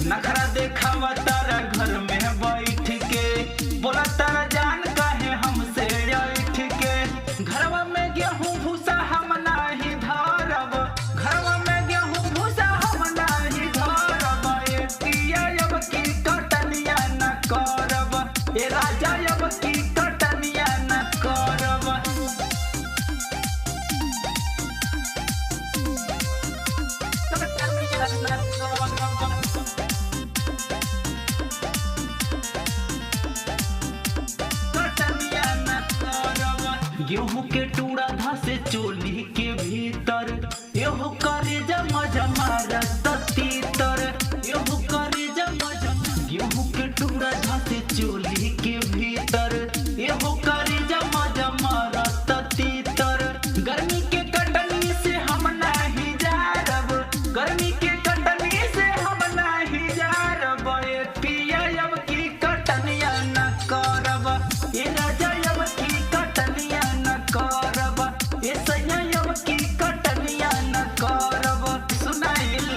नखरा देखावा तारा घर में बैठ के, बोला तारा जान काहे हमसे बैठ के। घरवा में गेहूं भूसा हम नाही धरब, घरवा में गेहूं भूसा हम नाही धरब। ए पिया अब की कटनिया न करब, ए राजा अब की कटनिया न करब। गेहूं के टूड़ा धसे चोली के भीतर, एहो करे जमा जमा तीतर, एहो करे जमा जमा। गेहूं के टूड़ा धसे चोली के भीतर, एहो करे जमा जमा तीतर। गर्मी के कटनी से हम नाही जारब, गर्मी के कटनी से हम नाही जारब। ए पिया अब की कटनिया न करब, ए राजा अब की कटनिया न करब, ए सैया अब की कटनिया न करब। सुनाइल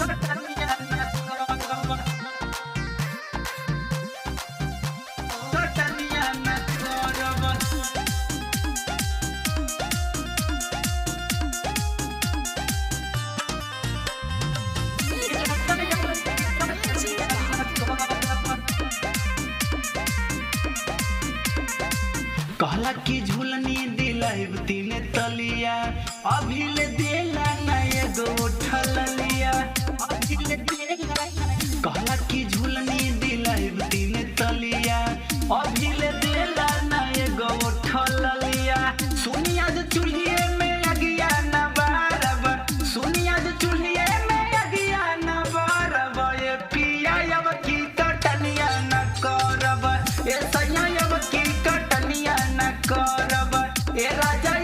कटनिया न करब, कटनिया न करब। कहला की झूलनी दिलाइब तीन तलिया, अभी ले देला ना एगो ठललिया, अभी ले देला। कहला की झूलनी दिलाइब तीन तलिया, अभी ले देला ना एगो ठललिया। सुनिया जो चूल्हे में अगिया न बारब, सुनिया जो चूल्हे में अगिया न बारब। ए पिया अब की कटनिया न करब, ए सैया अब की कटनिया न करब, ए राजा